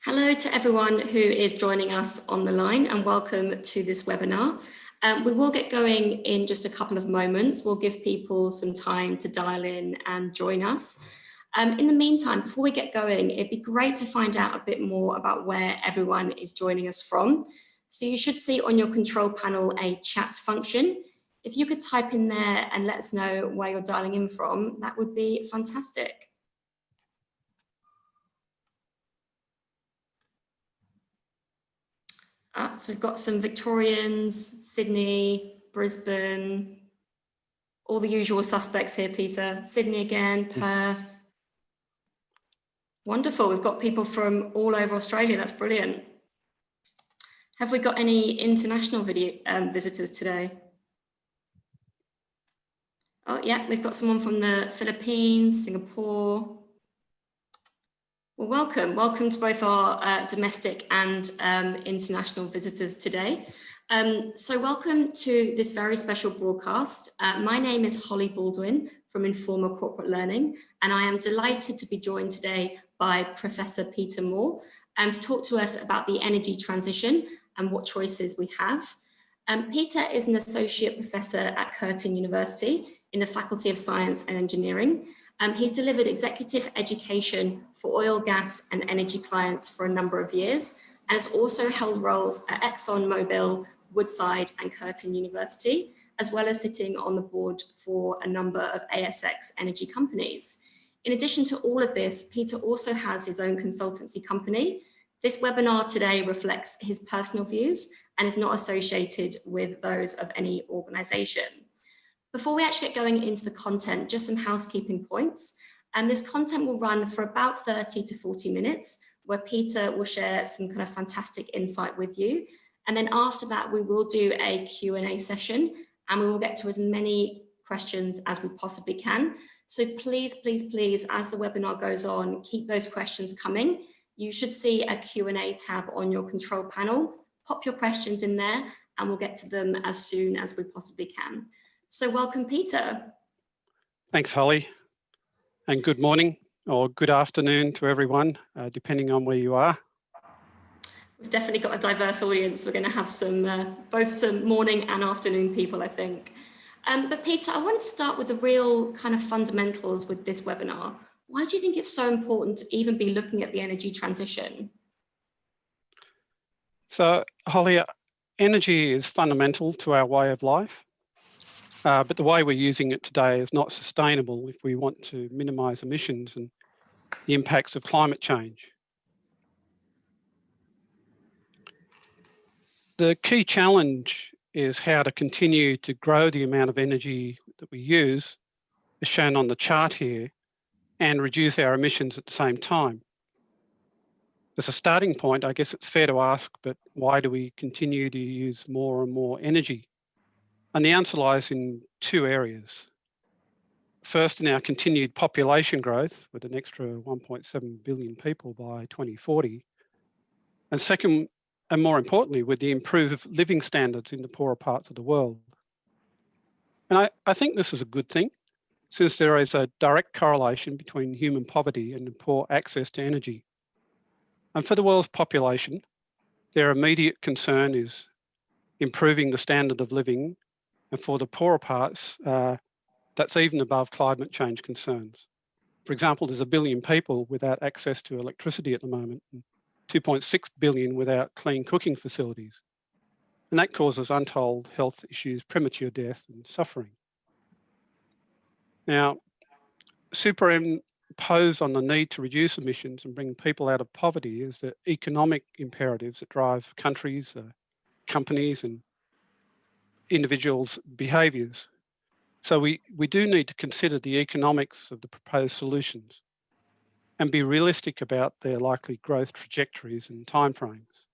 Hello to everyone who is joining us on the line and welcome to this webinar. We will get going in just a couple of moments. We'll give people some time to dial in and join us. In the meantime, before we get going, it'd be great to find out a bit more about where everyone is joining us from. So you should see on your control panel a chat function. If you could type in there and let us know where you're dialing in from, that would be fantastic. So we've got some Victorians, Sydney, Brisbane, all the usual suspects here, Peter. Sydney again, Perth. Wonderful, we've got people from all over Australia, that's brilliant. Have we got any international visitors today? Oh yeah, we've got someone from the Philippines, Singapore. Well, welcome to both our domestic and international visitors today. So welcome to this very special broadcast. My name is Holly Baldwin from Informa Corporate Learning, and I am delighted to be joined today by Professor Peter Moore to talk to us about the energy transition and what choices we have. Peter is an associate professor at Curtin University in the Faculty of Science and Engineering. He's delivered executive education for oil, gas and energy clients for a number of years, and has also held roles at ExxonMobil, Woodside and Curtin University, as well as sitting on the board for a number of ASX energy companies. In addition to all of this, Peter also has his own consultancy company. This webinar today reflects his personal views and is not associated with those of any organisation. Before we actually get going into the content, just some housekeeping points. And this content will run for about 30 to 40 minutes, where Peter will share some kind of fantastic insight with you. And then after that, we will do a Q&A session, and we will get to as many questions as we possibly can. So please, please, please, as the webinar goes on, keep those questions coming. You should see a Q&A tab on your control panel. Pop your questions in there, and we'll get to them as soon as we possibly can. So welcome, Peter. Thanks, Holly, and good morning or good afternoon to everyone, depending on where you are. We've definitely got a diverse audience. We're going to have some both some morning and afternoon people, I think. But Peter, I wanted to start with the real kind of fundamentals with this webinar. Why do you think it's so important to even be looking at the energy transition? So, Holly, energy is fundamental to our way of life. But the way we're using it today is not sustainable if we want to minimise emissions and the impacts of climate change. The key challenge is how to continue to grow the amount of energy that we use, as shown on the chart here, and reduce our emissions at the same time. As a starting point, I guess it's fair to ask, but why do we continue to use more and more energy? And the answer lies in two areas. First, in our continued population growth with an extra 1.7 billion people by 2040. And second, and more importantly, with the improved living standards in the poorer parts of the world. And I think this is a good thing, since there is a direct correlation between human poverty and poor access to energy. And for the world's population, their immediate concern is improving the standard of living, and for the poorer parts, that's even above climate change concerns. For example, there's 1 billion people without access to electricity at the moment, and 2.6 billion without clean cooking facilities. And that causes untold health issues, premature death and suffering. Now, superimposed on the need to reduce emissions and bring people out of poverty is the economic imperatives that drive countries, companies and individuals' behaviours. So we do need to consider the economics of the proposed solutions and be realistic about their likely growth trajectories and timeframes.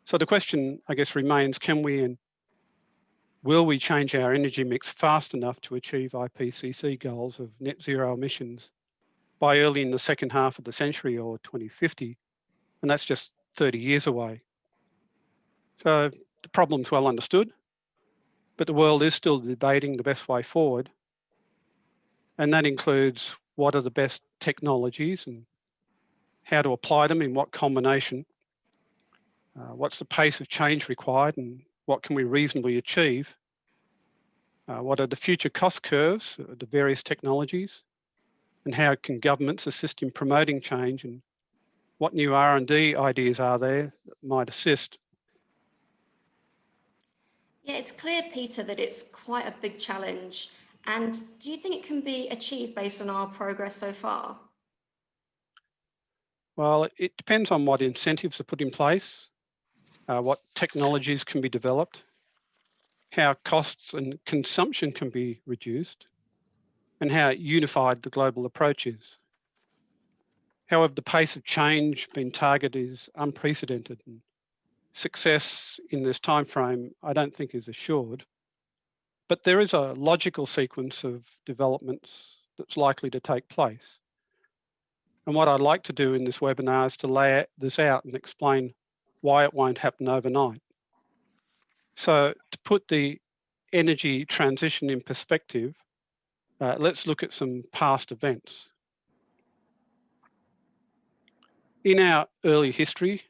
So the question, I guess, remains, can we and will we change our energy mix fast enough to achieve IPCC goals of net zero emissions by early in the second half of the century or 2050? And that's just 30 years away. So the problem's well understood, but the world is still debating the best way forward. And that includes what are the best technologies and how to apply them, in what combination, what's the pace of change required, and what can we reasonably achieve, what are the future cost curves of the various technologies, and how can governments assist in promoting change, and what new R&D ideas are there that might assist. Yeah, it's clear, Peter, that it's quite a big challenge. And do you think it can be achieved based on our progress so far? Well, it depends on what incentives are put in place, what technologies can be developed, how costs and consumption can be reduced, and how unified the global approach is. However, the pace of change being targeted is unprecedented, and success in this timeframe I don't think is assured. But there is a logical sequence of developments that's likely to take place. And what I'd like to do in this webinar is to lay this out and explain why it won't happen overnight. So to put the energy transition in perspective, let's look at some past events. In our early history,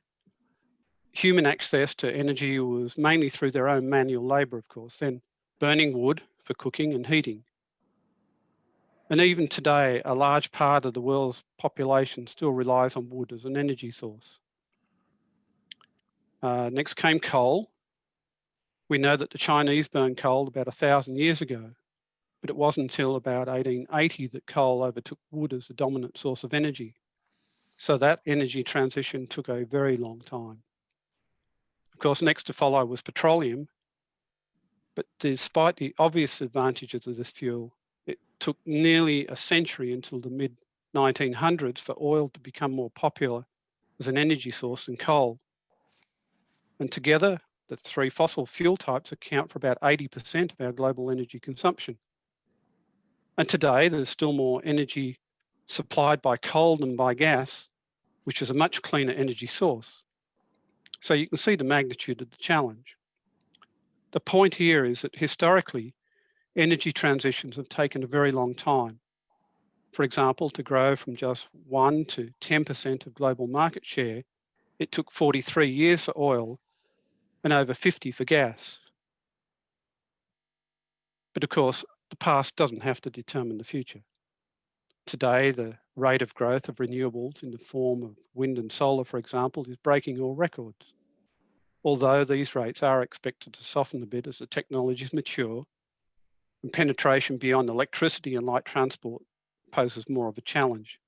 human access to energy was mainly through their own manual labour, of course, then burning wood for cooking and heating. And even today, a large part of the world's population still relies on wood as an energy source. Next came coal. We know that the Chinese burned coal about 1,000 years ago, but it wasn't until about 1880 that coal overtook wood as the dominant source of energy. So that energy transition took a very long time. Of course, next to follow was petroleum, but despite the obvious advantages of this fuel, it took nearly a century until the mid-1900s for oil to become more popular as an energy source than coal. And together, the three fossil fuel types account for about 80% of our global energy consumption. And today, there's still more energy supplied by coal than by gas, which is a much cleaner energy source. So you can see the magnitude of the challenge. The point here is that historically, energy transitions have taken a very long time. For example, to grow from just 1 to 10% of global market share, it took 43 years for oil and over 50 for gas. But of course, the past doesn't have to determine the future. Today, the rate of growth of renewables in the form of wind and solar, for example, is breaking all records. Although these rates are expected to soften a bit as the technologies mature and penetration beyond electricity and light transport poses more of a challenge.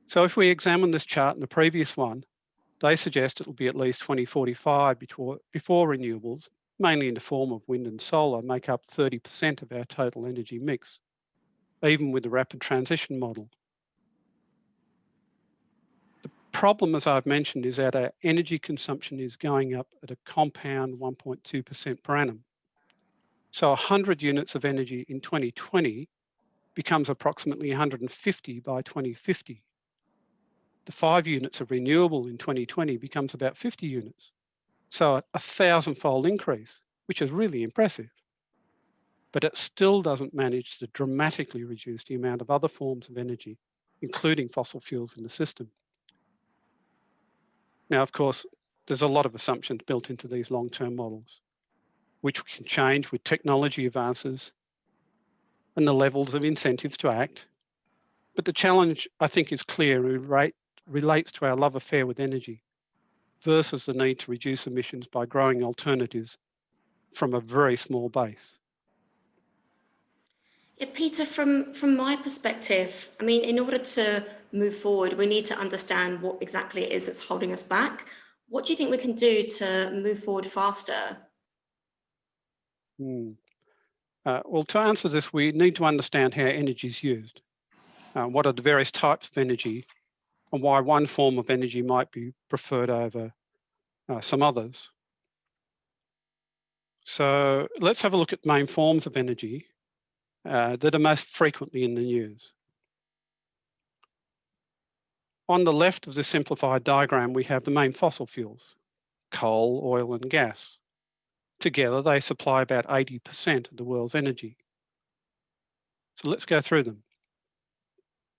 So if we examine this chart and the previous one, they suggest it will be at least 2045 before renewables, mainly in the form of wind and solar, make up 30% of our total energy mix, even with the rapid transition model. The problem, as I've mentioned, is that our energy consumption is going up at a compound 1.2% per annum. So 100 units of energy in 2020 becomes approximately 150 by 2050. The 5 units of renewable in 2020 becomes about 50 units. So a 1,000-fold increase, which is really impressive. But it still doesn't manage to dramatically reduce the amount of other forms of energy, including fossil fuels in the system. Now, of course, there's a lot of assumptions built into these long-term models, which can change with technology advances and the levels of incentives to act. But the challenge, I think, is clear and relates to our love affair with energy versus the need to reduce emissions by growing alternatives from a very small base. Yeah, Peter, from my perspective, I mean, in order to move forward, we need to understand what exactly it is that's holding us back. What do you think we can do to move forward faster? Well, to answer this, we need to understand how energy is used. What are the various types of energy and why one form of energy might be preferred over some others. So let's have a look at main forms of energy that are most frequently in the news. On the left of the simplified diagram, we have the main fossil fuels, coal, oil, and gas. Together, they supply about 80% of the world's energy. So let's go through them.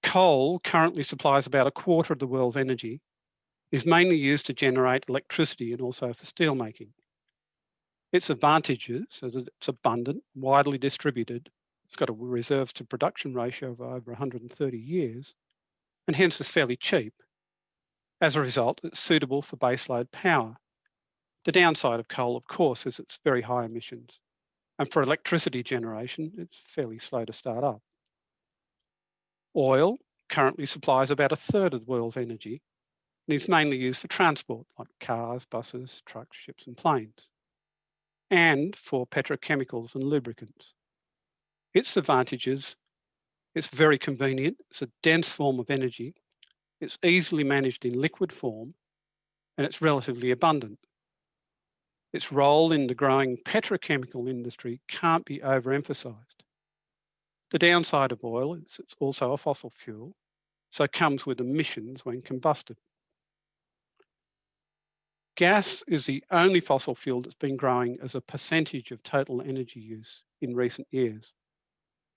Coal currently supplies about a quarter of the world's energy, is mainly used to generate electricity and also for steelmaking. Its advantages are that it's abundant, widely distributed, it's got a reserves to production ratio of over 130 years, and hence is fairly cheap. As a result, it's suitable for baseload power. The downside of coal, of course, is its very high emissions. And for electricity generation, it's fairly slow to start up. Oil currently supplies about a third of the world's energy and is mainly used for transport, like cars, buses, trucks, ships, and planes, and for petrochemicals and lubricants. Its advantages: it's very convenient, it's a dense form of energy, it's easily managed in liquid form, and it's relatively abundant. Its role in the growing petrochemical industry can't be overemphasised. The downside of oil is it's also a fossil fuel, so it comes with emissions when combusted. Gas is the only fossil fuel that's been growing as a percentage of total energy use in recent years.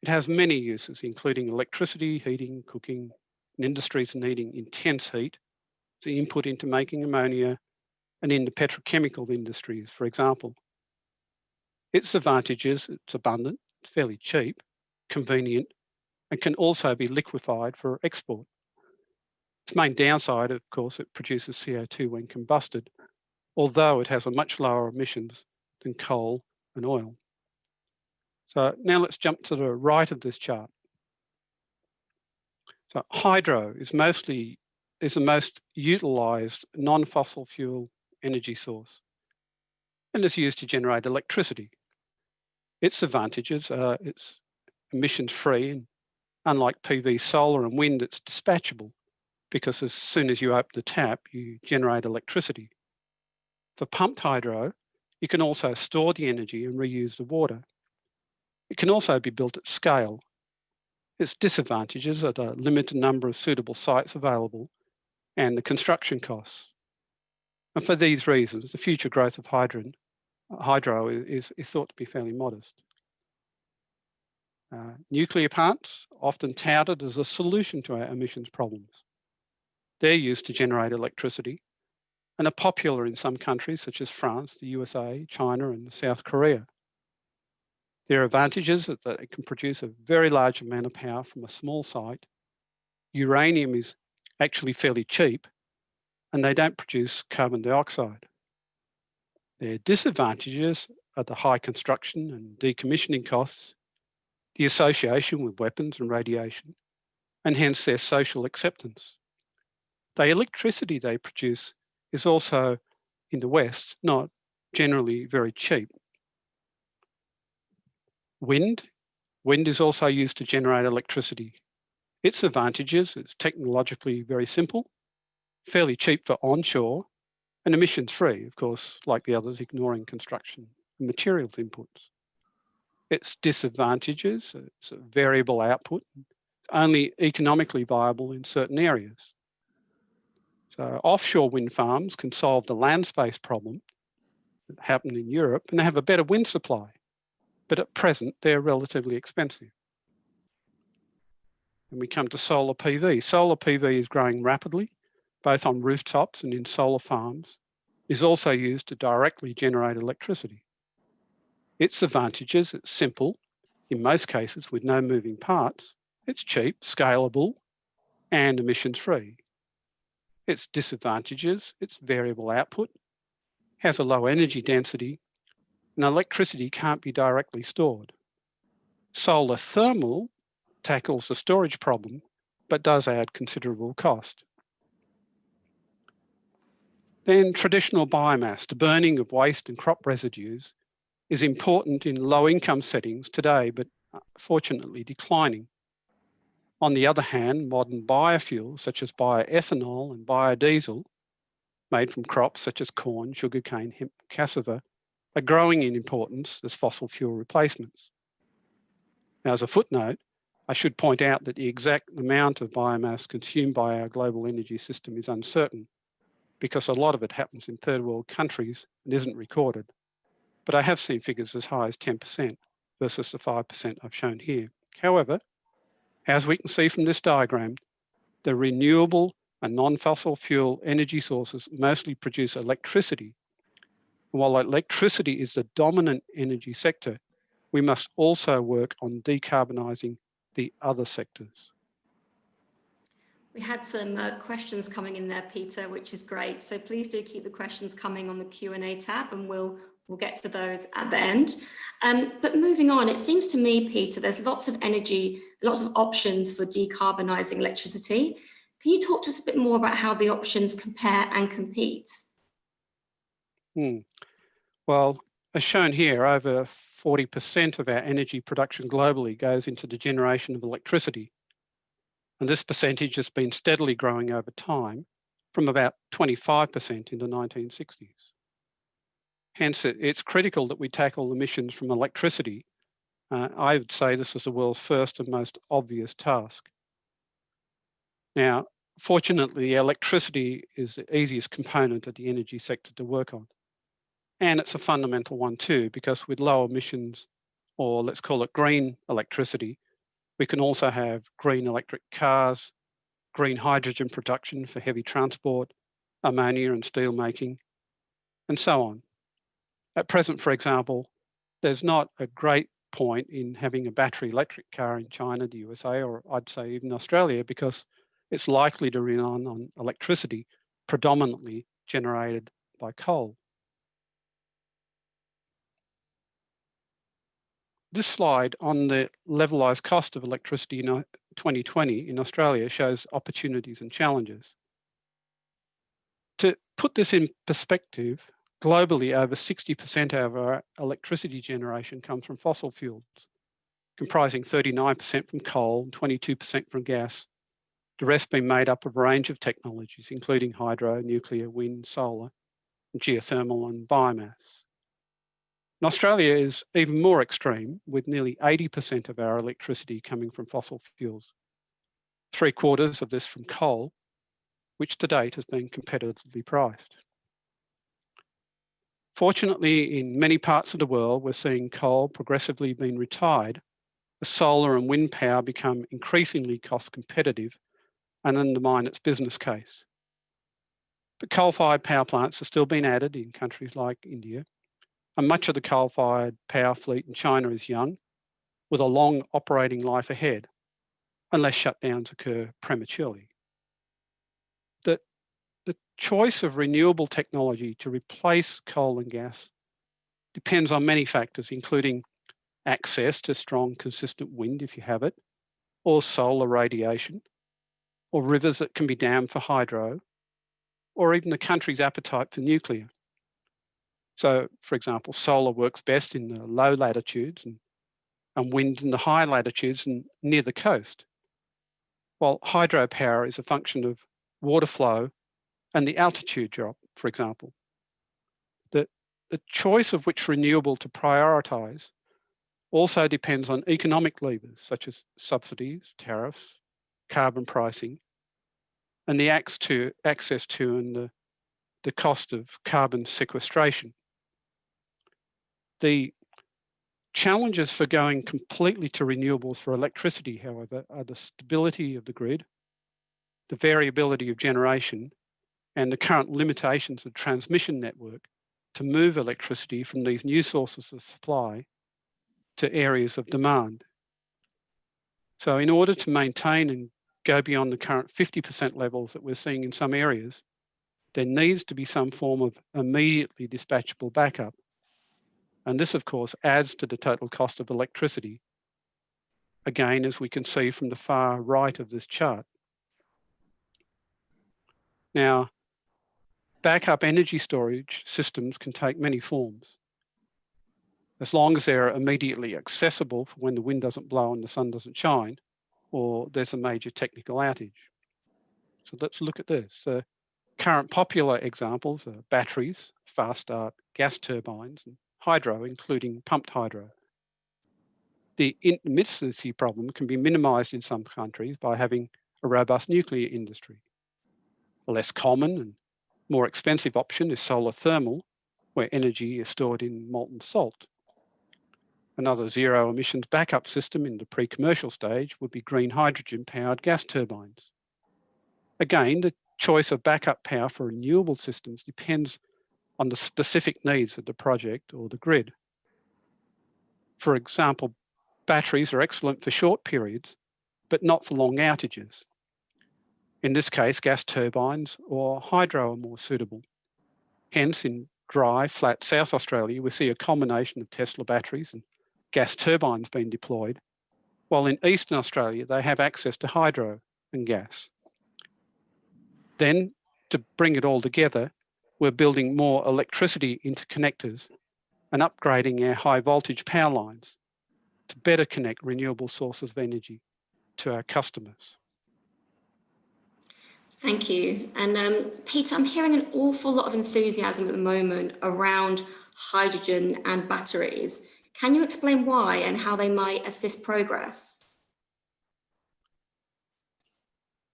It has many uses, including electricity, heating, cooking, and industries needing intense heat, the input into making ammonia, and in the petrochemical industries, for example. Its advantages: it's abundant, it's fairly cheap, convenient, and can also be liquefied for export. Its main downside, of course, it produces CO2 when combusted, although it has a much lower emissions than coal and oil. So now let's jump to the right of this chart. So hydro is the most utilised non-fossil fuel energy source and is used to generate electricity. Its advantages are it's emissions-free, and unlike PV, solar and wind, it's dispatchable because as soon as you open the tap, you generate electricity. For pumped hydro, you can also store the energy and reuse the water. It can also be built at scale. Its disadvantages are the limited number of suitable sites available and the construction costs. And for these reasons, the future growth of hydro is thought to be fairly modest. Nuclear plants, often touted as a solution to our emissions problems. They're used to generate electricity and are popular in some countries such as France, the USA, China, and South Korea. Their advantages are that it can produce a very large amount of power from a small site. Uranium is actually fairly cheap, and they don't produce carbon dioxide. Their disadvantages are the high construction and decommissioning costs, the association with weapons and radiation, and hence their social acceptance. The electricity they produce is also, in the West, not generally very cheap. Wind is also used to generate electricity. Its advantages: it's technologically very simple, fairly cheap for onshore, and emissions-free, of course, like the others, ignoring construction and materials inputs. Its disadvantages: it's a variable output, it's only economically viable in certain areas. So offshore wind farms can solve the land space problem that happened in Europe, and they have a better wind supply. But at present, they're relatively expensive. And we come to solar PV. Solar PV is growing rapidly, both on rooftops and in solar farms. It is also used to directly generate electricity. Its advantages: it's simple, in most cases with no moving parts. It's cheap, scalable, and emissions-free. Its disadvantages: it's variable output, has a low energy density, and electricity can't be directly stored. Solar thermal tackles the storage problem, but does add considerable cost. Then traditional biomass, the burning of waste and crop residues, is important in low-income settings today, but fortunately declining. On the other hand, modern biofuels such as bioethanol and biodiesel, made from crops such as corn, sugarcane, hemp, cassava, are growing in importance as fossil fuel replacements. Now, as a footnote, I should point out that the exact amount of biomass consumed by our global energy system is uncertain, because a lot of it happens in third world countries and isn't recorded. But I have seen figures as high as 10% versus the 5% I've shown here. However, As we can see from this diagram, the renewable and non-fossil fuel energy sources mostly produce electricity. While electricity is the dominant energy sector, we must also work on decarbonising the other sectors. We had some questions coming in there, Peter, which is great. So please do keep the questions coming on the Q&A tab, and we'll get to those at the end. But moving on, it seems to me, Peter, there's lots of energy, lots of options for decarbonising electricity. Can you talk to us a bit more about how the options compare and compete? Well, as shown here, over 40% of our energy production globally goes into the generation of electricity. And this percentage has been steadily growing over time from about 25% in the 1960s. Hence, it's critical that we tackle emissions from electricity. I would say this is the world's first and most obvious task. Now, fortunately, electricity is the easiest component of the energy sector to work on. And it's a fundamental one too, because with low emissions, or let's call it green electricity, we can also have green electric cars, green hydrogen production for heavy transport, ammonia and steel making, and so on. At present, for example, there's not a great point in having a battery electric car in China, the USA, or I'd say even Australia, because it's likely to run on electricity predominantly generated by coal. This slide on the levelised cost of electricity in 2020 in Australia shows opportunities and challenges. To put this in perspective, globally over 60% of our electricity generation comes from fossil fuels, comprising 39% from coal and 22% from gas, the rest being made up of a range of technologies, including hydro, nuclear, wind, solar, and geothermal and biomass. And Australia is even more extreme, with nearly 80% of our electricity coming from fossil fuels, 3/4 of this from coal, which to date has been competitively priced. Fortunately, in many parts of the world, we're seeing coal progressively being retired as solar and wind power become increasingly cost competitive and undermine its business case. But coal-fired power plants are still being added in countries like India, and much of the coal-fired power fleet in China is young, with a long operating life ahead, unless shutdowns occur prematurely. The choice of renewable technology to replace coal and gas depends on many factors, including access to strong, consistent wind if you have it, or solar radiation, or rivers that can be dammed for hydro, or even the country's appetite for nuclear. So, for example, solar works best in the low latitudes and wind in the high latitudes and near the coast, while hydropower is a function of water flow and the altitude drop, for example. The choice of which renewable to prioritise also depends on economic levers such as subsidies, tariffs, carbon pricing, and the access to and the cost of carbon sequestration. The challenges for going completely to renewables for electricity, however, are the stability of the grid, the variability of generation, and the current limitations of transmission network to move electricity from these new sources of supply to areas of demand. So in order to maintain and go beyond the current 50% levels that we're seeing in some areas, there needs to be some form of immediately dispatchable backup. And this, of course, adds to the total cost of electricity, again, as we can see from the far right of this chart. Now, backup energy storage systems can take many forms, as long as they're immediately accessible for when the wind doesn't blow and the sun doesn't shine, or there's a major technical outage. So let's look at this. The current popular examples are batteries, fast start gas turbines, and hydro, including pumped hydro. The intermittency problem can be minimised in some countries by having a robust nuclear industry. A less common and more expensive option is solar thermal, where energy is stored in molten salt. Another zero emissions backup system in the pre-commercial stage would be green hydrogen powered gas turbines. Again, the choice of backup power for renewable systems depends on the specific needs of the project or the grid. For example, batteries are excellent for short periods, but not for long outages. In this case, gas turbines or hydro are more suitable. Hence, in dry, flat South Australia, we see a combination of Tesla batteries and gas turbines being deployed, while in Eastern Australia, they have access to hydro and gas. Then, to bring it all together, we're building more electricity interconnectors and upgrading our high voltage power lines to better connect renewable sources of energy to our customers. Thank you. And Peter, I'm hearing an awful lot of enthusiasm at the moment around hydrogen and batteries. Can you explain why and how they might assist progress?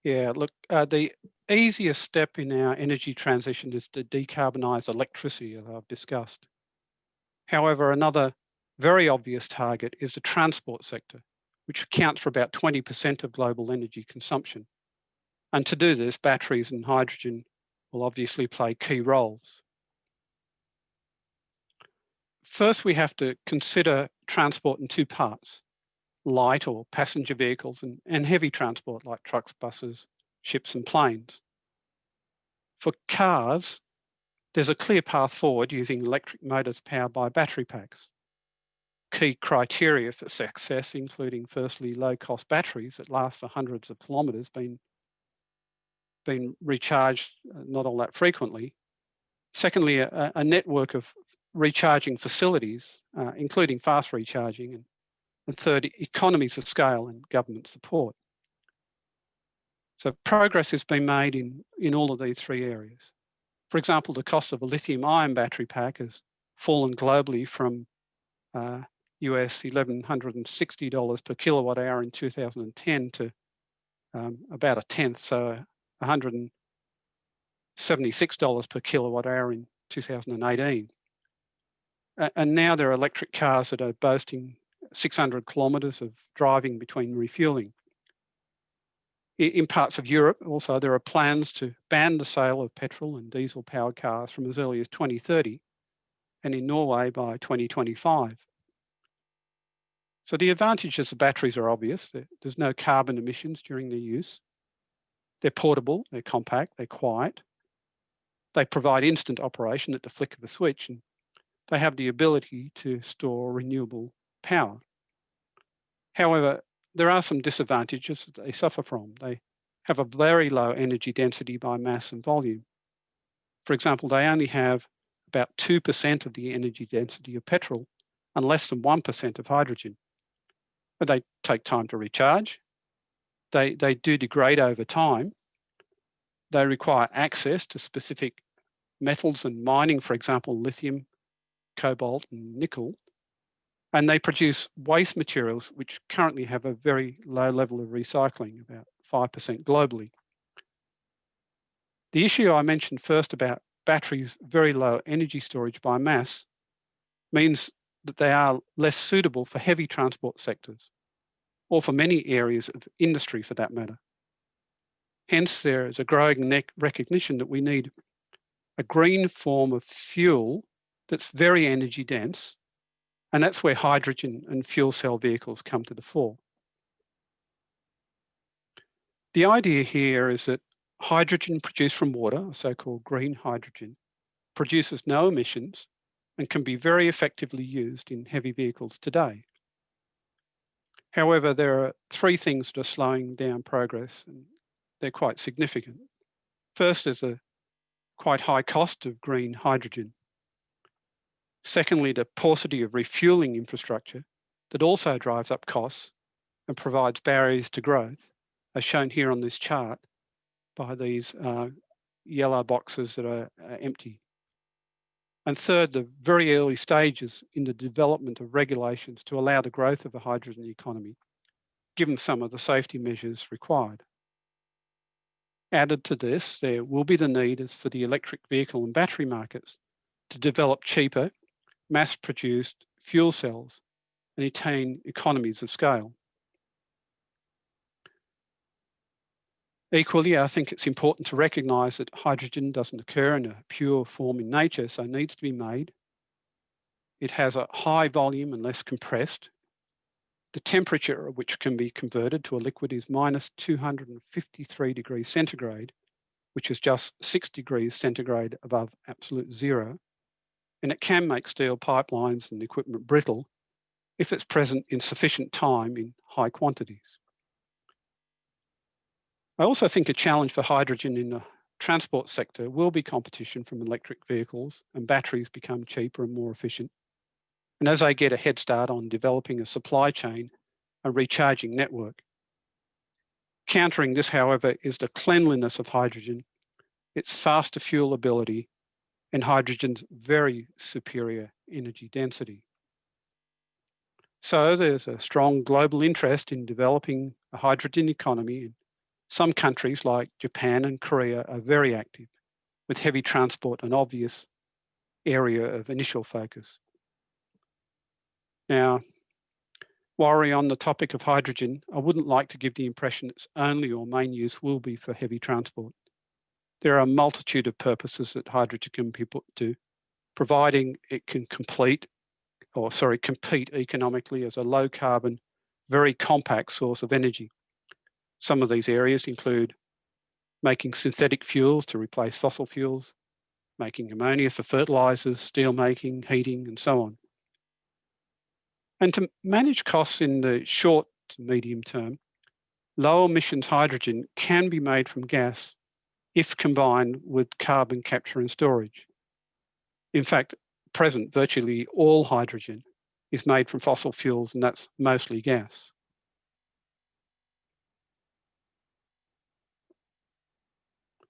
Yeah, look, the easiest step in our energy transition is to decarbonise electricity, as I've discussed. However, another very obvious target is the transport sector, which accounts for about 20% of global energy consumption. And to do this, batteries and hydrogen will obviously play key roles. First, we have to consider transport in two parts: light or passenger vehicles and heavy transport like trucks, buses, ships and planes. For cars, there's a clear path forward using electric motors powered by battery packs. Key criteria for success, including firstly low-cost batteries that last for hundreds of kilometres, being recharged not all that frequently. Secondly, a network of recharging facilities, including fast recharging. And third, economies of scale and government support. So progress has been made in all of these three areas. For example, the cost of a lithium-ion battery pack has fallen globally from US $1,160 per kilowatt hour in 2010 to about a tenth, so $176 per kilowatt hour in 2018. And now there are electric cars that are boasting 600 kilometres of driving between refuelling. In parts of Europe, also, there are plans to ban the sale of petrol and diesel-powered cars from as early as 2030, and in Norway by 2025. So the advantages of batteries are obvious. There's no carbon emissions during their use. They're portable, they're compact, they're quiet. They provide instant operation at the flick of a switch, and they have the ability to store renewable power. However, there are some disadvantages that they suffer from. They have a very low energy density by mass and volume. For example, they only have about 2% of the energy density of petrol and less than 1% of hydrogen. But they take time to recharge. They do degrade over time. They require access to specific metals and mining, for example, lithium, cobalt, and nickel. And they produce waste materials which currently have a very low level of recycling, about 5% globally. The issue I mentioned first about batteries' very low energy storage by mass means that they are less suitable for heavy transport sectors, or for many areas of industry for that matter. Hence, there is a growing recognition that we need a green form of fuel that's very energy dense, and that's where hydrogen and fuel cell vehicles come to the fore. The idea here is that hydrogen produced from water, so-called green hydrogen, produces no emissions and can be very effectively used in heavy vehicles today. However, there are three things that are slowing down progress, and they're quite significant. First is a quite high cost of green hydrogen. Secondly, the paucity of refueling infrastructure that also drives up costs and provides barriers to growth, as shown here on this chart by these yellow boxes that are empty. And third, the very early stages in the development of regulations to allow the growth of a hydrogen economy, given some of the safety measures required. Added to this, there will be the need for the electric vehicle and battery markets to develop cheaper, mass-produced fuel cells and attain economies of scale. Equally, I think it's important to recognise that hydrogen doesn't occur in a pure form in nature, so it needs to be made. It has a high volume and less compressed. The temperature at which can be converted to a liquid is minus 253 degrees centigrade, which is just 6 degrees centigrade above absolute zero. And it can make steel pipelines and equipment brittle if it's present in sufficient time in high quantities. I also think a challenge for hydrogen in the transport sector will be competition from electric vehicles, and batteries become cheaper and more efficient. And as they get a head start on developing a supply chain and recharging network. Countering this, however, is the cleanliness of hydrogen, its faster fuel ability, and hydrogen's very superior energy density. So there's a strong global interest in developing a hydrogen economy, and some countries like Japan and Korea are very active, with heavy transport an obvious area of initial focus. Now, while we're on the topic of hydrogen, I wouldn't like to give the impression its only or main use will be for heavy transport. There are a multitude of purposes that hydrogen can be put to, providing it can compete economically as a low carbon, very compact source of energy. Some of these areas include making synthetic fuels to replace fossil fuels, making ammonia for fertilizers, steel making, heating, and so on. And to manage costs in the short to medium term, low emissions hydrogen can be made from gas if combined with carbon capture and storage. In fact, at present, virtually all hydrogen is made from fossil fuels, and that's mostly gas.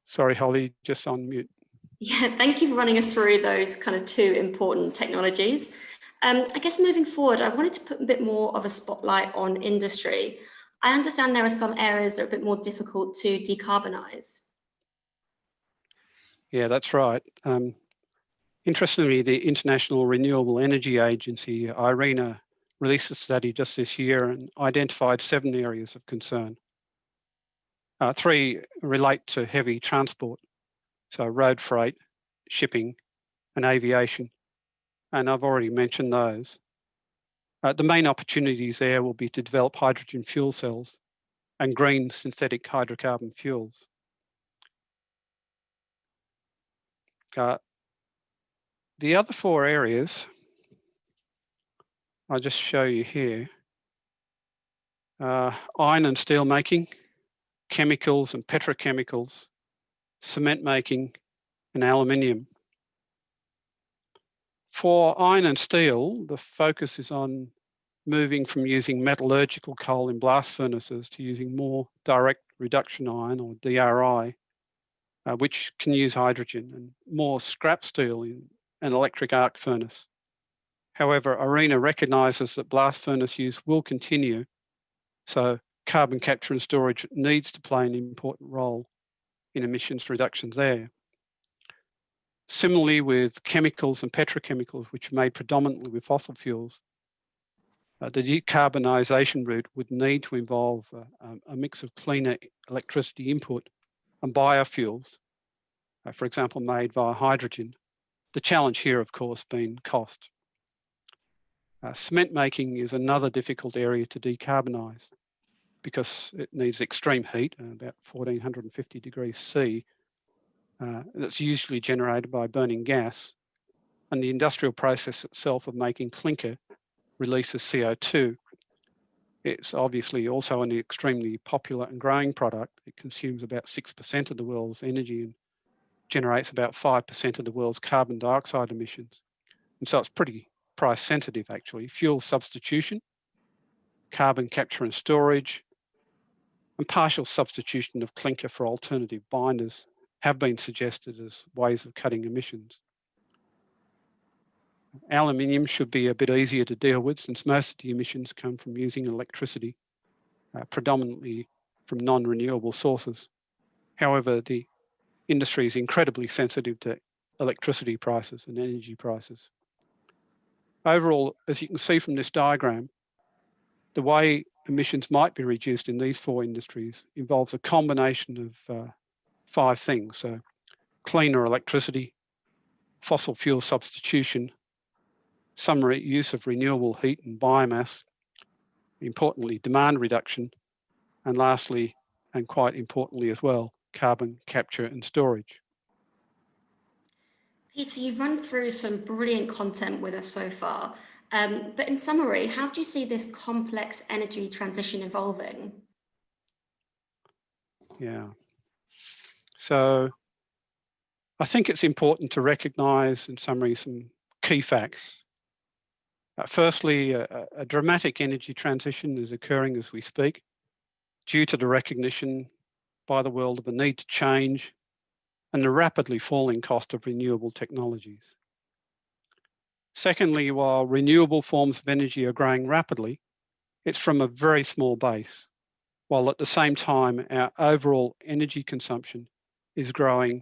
Sorry, Holly, just on mute. Yeah, thank you for running us through those kind of two important technologies. I guess moving forward, I wanted to put a bit more of a spotlight on industry. I understand there are some areas that are a bit more difficult to decarbonise. Yeah, that's right. Interestingly, the International Renewable Energy Agency, IRENA, released a study just this year and identified 7 areas of concern. 3 relate to heavy transport, so road freight, shipping, and aviation. And I've already mentioned those. The main opportunities there will be to develop hydrogen fuel cells and green synthetic hydrocarbon fuels. The other 4 areas, I'll just show you here. Iron and steel making, chemicals and petrochemicals, cement making, and aluminium. For iron and steel, the focus is on moving from using metallurgical coal in blast furnaces to using more direct reduction iron, or DRI, which can use hydrogen, and more scrap steel in an electric arc furnace. However, IRENA recognises that blast furnace use will continue, so carbon capture and storage needs to play an important role in emissions reductions there. Similarly, with chemicals and petrochemicals, which are made predominantly with fossil fuels, the decarbonisation route would need to involve a mix of cleaner electricity input and biofuels, for example, made via hydrogen. The challenge here, of course, being cost. Cement making is another difficult area to decarbonise because it needs extreme heat, about 1450 degrees C. That's usually generated by burning gas. And the industrial process itself of making clinker releases CO2. It's obviously also an extremely popular and growing product. It consumes about 6% of the world's energy and generates about 5% of the world's carbon dioxide emissions. And so it's pretty price sensitive, actually. Fuel substitution, carbon capture and storage, and partial substitution of clinker for alternative binders have been suggested as ways of cutting emissions. Aluminium should be a bit easier to deal with since most of the emissions come from using electricity, predominantly from non-renewable sources. However, the industry is incredibly sensitive to electricity prices and energy prices. Overall, as you can see from this diagram, The way emissions might be reduced in these 4 industries involves a combination of 5 things. So cleaner electricity, fossil fuel substitution, some use of renewable heat and biomass, importantly, demand reduction, and lastly, and quite importantly as well, carbon capture and storage. Peter, you've run through some brilliant content with us so far, but in summary, how do you see this complex energy transition evolving? Yeah. So I think it's important to recognise, in summary, some key facts. Firstly, a dramatic energy transition is occurring as we speak due to the recognition by the world of the need to change and the rapidly falling cost of renewable technologies. Secondly, while renewable forms of energy are growing rapidly, it's from a very small base, while at the same time our overall energy consumption is growing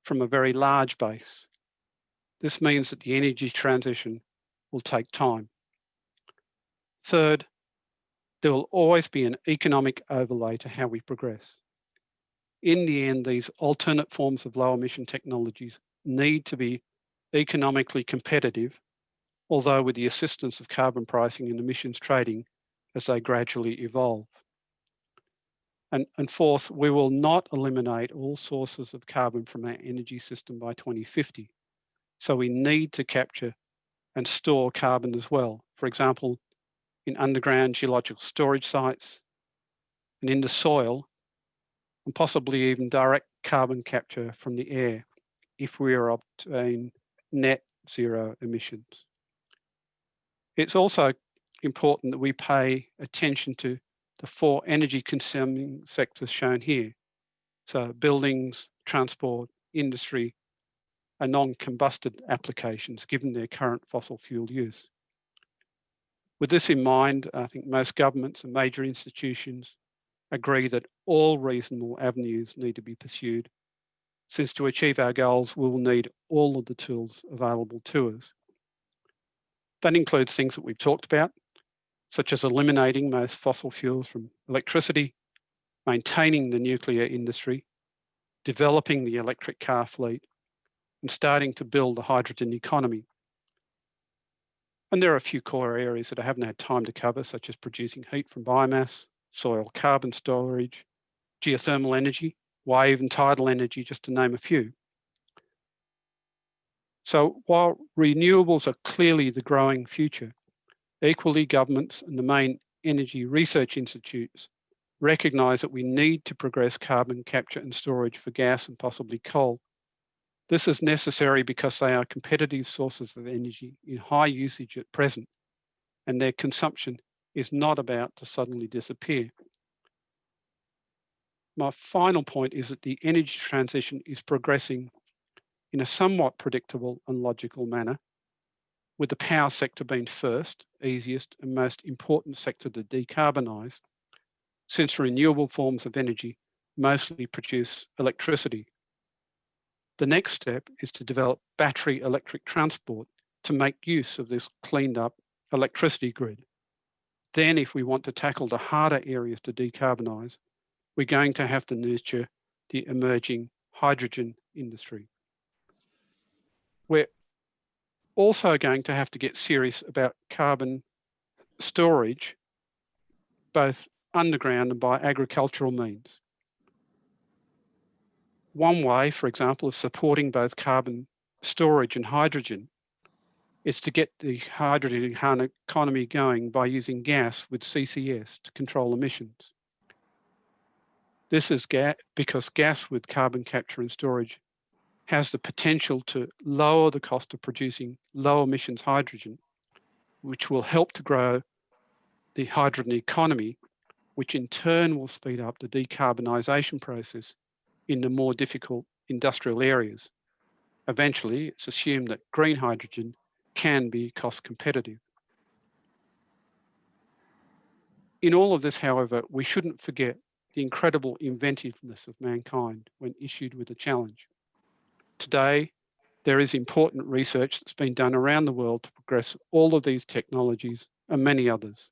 from a very large base. This means that the energy transition will take time. Third, there will always be an economic overlay to how we progress. In the end, these alternate forms of low emission technologies need to be economically competitive, although with the assistance of carbon pricing and emissions trading as they gradually evolve. And fourth, we will not eliminate all sources of carbon from our energy system by 2050. So we need to capture and store carbon as well. For example, in underground geological storage sites and in the soil, and possibly even direct carbon capture from the air if we are obtain net zero emissions. It's also important that we pay attention to the 4 energy consuming sectors shown here. So buildings, transport, industry, and non-combusted applications given their current fossil fuel use. With this in mind, I think most governments and major institutions agree that all reasonable avenues need to be pursued, since to achieve our goals, we will need all of the tools available to us. That includes things that we've talked about, such as eliminating most fossil fuels from electricity, maintaining the nuclear industry, developing the electric car fleet, and starting to build a hydrogen economy. And there are a few core areas that I haven't had time to cover, such as producing heat from biomass, soil carbon storage, geothermal energy, wave and tidal energy, just to name a few. So while renewables are clearly the growing future, equally governments and the main energy research institutes recognise that we need to progress carbon capture and storage for gas and possibly coal. This is necessary because they are competitive sources of energy in high usage at present, and their consumption is not about to suddenly disappear. My final point is that the energy transition is progressing in a somewhat predictable and logical manner, with the power sector being first, easiest, and most important sector to decarbonise, since renewable forms of energy mostly produce electricity. The next step is to develop battery electric transport to make use of this cleaned up electricity grid. Then, if we want to tackle the harder areas to decarbonise, we're going to have to nurture the emerging hydrogen industry. We're also going to have to get serious about carbon storage, both underground and by agricultural means. One way, for example, of supporting both carbon storage and hydrogen is to get the hydrogen economy going by using gas with CCS to control emissions. This is because gas with carbon capture and storage has the potential to lower the cost of producing low emissions hydrogen, which will help to grow the hydrogen economy, which in turn will speed up the decarbonisation process in the more difficult industrial areas. Eventually, it's assumed that green hydrogen can be cost competitive. In all of this, however, we shouldn't forget the incredible inventiveness of mankind when issued with a challenge. Today, there is important research that's been done around the world to progress all of these technologies and many others.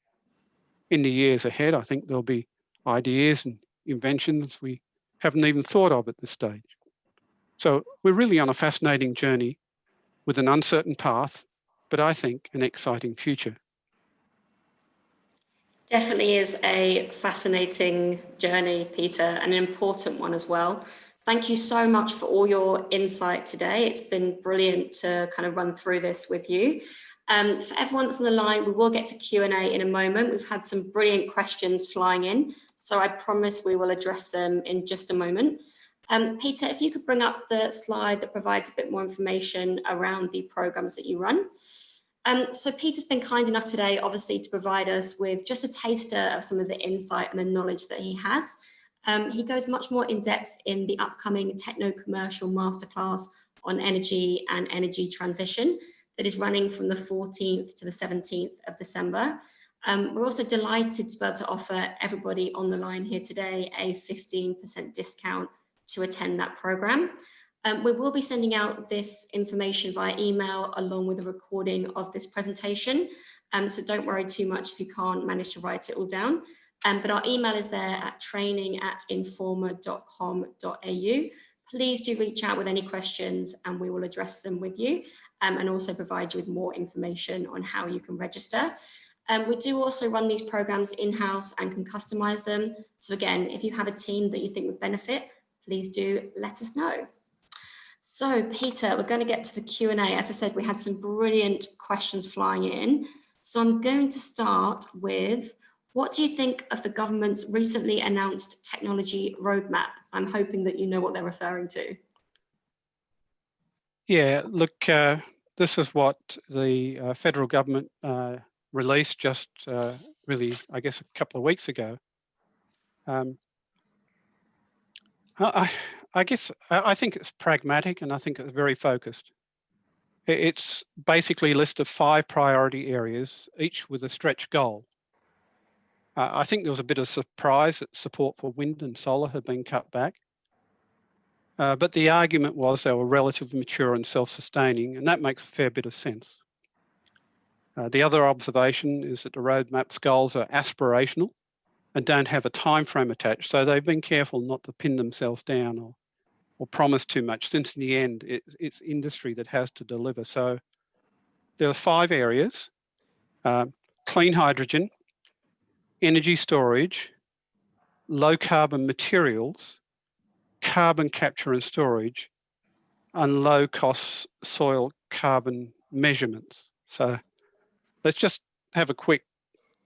in the years ahead, I think there'll be ideas and inventions we haven't even thought of at this stage. So we're really on a fascinating journey with an uncertain path, but I think an exciting future. Definitely is a fascinating journey, Peter, and an important one as well. Thank you so much for all your insight today. It's been brilliant to kind of run through this with you. For everyone that's on the line, we will get to Q&A in a moment. We've had some brilliant questions flying in, so I promise we will address them in just a moment. Peter, if you could bring up the slide that provides a bit more information around the programs that you run. So Peter's been kind enough today, obviously, to provide us with just a taster of some of the insight and the knowledge that he has. He goes much more in depth in the upcoming techno-commercial masterclass on energy and energy transition that is running from the 14th to the 17th of December. We're also delighted to be able to offer everybody on the line here today a 15% discount to attend that program. We will be sending out this information via email along with a recording of this presentation. So don't worry too much if you can't manage to write it all down. But our email is there at training@informa.com.au. Please do reach out with any questions and we will address them with you and also provide you with more information on how you can register. We do also run these programs in-house and can customize them. So again, if you have a team that you think would benefit, please do let us know. So Peter, we're going to get to the Q&A. As I said, we had some brilliant questions flying in. So I'm going to start with, what do you think of the government's recently announced technology roadmap? I'm hoping that you know what they're referring to. Yeah, look, this is what the federal government released just really, I guess, a couple of weeks ago. I guess I think it's pragmatic and I think it's very focused. It's basically a list of 5 priority areas, each with a stretch goal. I think there was a bit of surprise that support for wind and solar had been cut back. But the argument was they were relatively mature and self-sustaining, and that makes a fair bit of sense. The other observation is that the roadmap's goals are aspirational and don't have a time frame attached, so they've been careful not to pin themselves down or promise too much, since in the end it's industry that has to deliver. So there are 5 areas: clean hydrogen, energy storage, low carbon materials, carbon capture and storage, and low cost soil carbon measurements. So let's just have a quick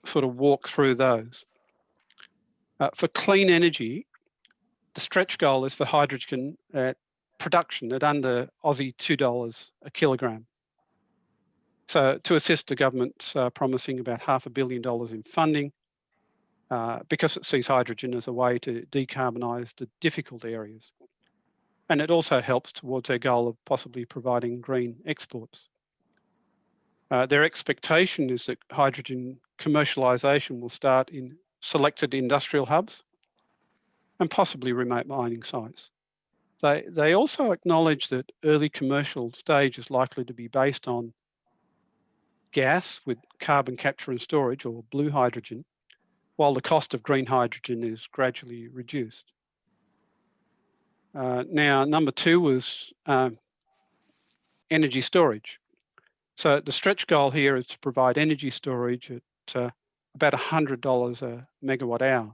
sort of walk through those. For clean energy, the stretch goal is for hydrogen at production at under Aussie $2 a kilogram. So to assist, the government's promising about $500 million in funding because it sees hydrogen as a way to decarbonise the difficult areas. And it also helps towards their goal of possibly providing green exports. Their expectation is that hydrogen commercialisation will start in selected industrial hubs and possibly remote mining sites. They also acknowledge that early commercial stage is likely to be based on gas with carbon capture and storage, or blue hydrogen, while the cost of green hydrogen is gradually reduced. Now, number 2 was energy storage. So the stretch goal here is to provide energy storage at about $100 a megawatt hour.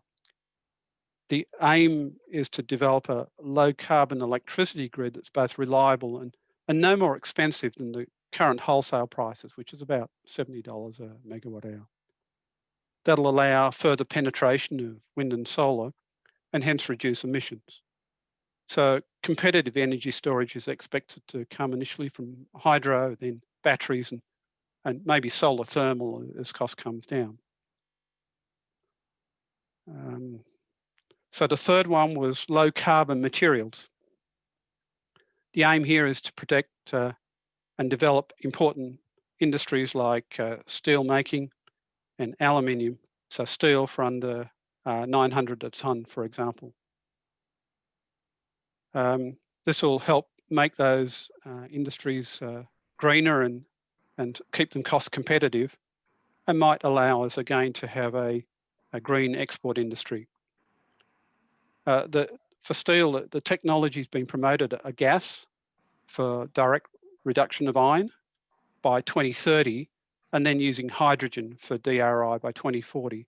The aim is to develop a low carbon electricity grid that's both reliable and no more expensive than the current wholesale prices, which is about $70 a megawatt hour. That'll allow further penetration of wind and solar and hence reduce emissions. So competitive energy storage is expected to come initially from hydro, then batteries and maybe solar thermal as cost comes down. So the third one was low carbon materials. The aim here is to protect and develop important industries like steel making and aluminium. So steel for under 900 a tonne, for example. This will help make those industries greener and keep them cost competitive, and might allow us again to have a green export industry. For steel, the technology has been promoted a gas for direct reduction of iron by 2030, and then using hydrogen for DRI by 2040,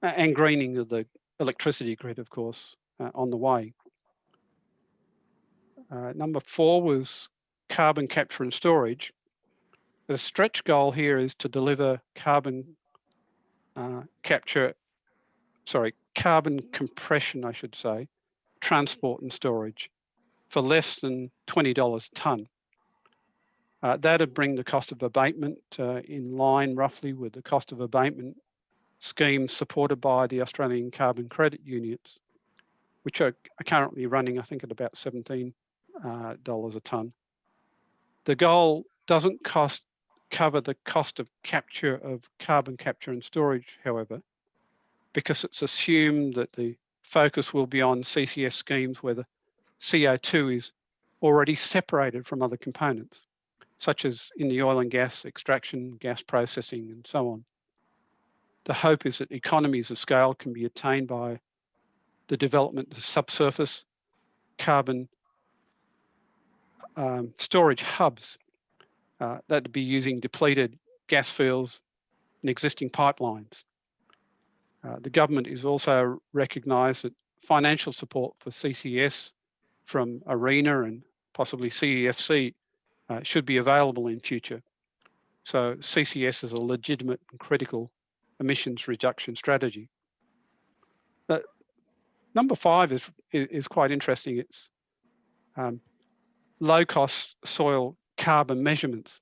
and greening of the electricity grid, of course, on the way. Number 4 was carbon capture and storage. The stretch goal here is to deliver carbon compression, I should say, transport and storage for less than $20 a tonne. That'd bring the cost of abatement in line roughly with the cost of abatement schemes supported by the Australian carbon credit unions, which are currently running, I think, at about $17 a tonne. The goal doesn't cover the cost of capture of carbon capture and storage, however, because it's assumed that the focus will be on CCS schemes where the CO2 is already separated from other components, such as in the oil and gas extraction, gas processing, and so on. The hope is that economies of scale can be attained by the development of subsurface carbon storage hubs that'd be using depleted gas fields and existing pipelines. The government is also recognised that financial support for CCS from ARENA and possibly CEFC should be available in future. So CCS is a legitimate and critical emissions reduction strategy. But number 5 is quite interesting. It's low-cost soil carbon measurements.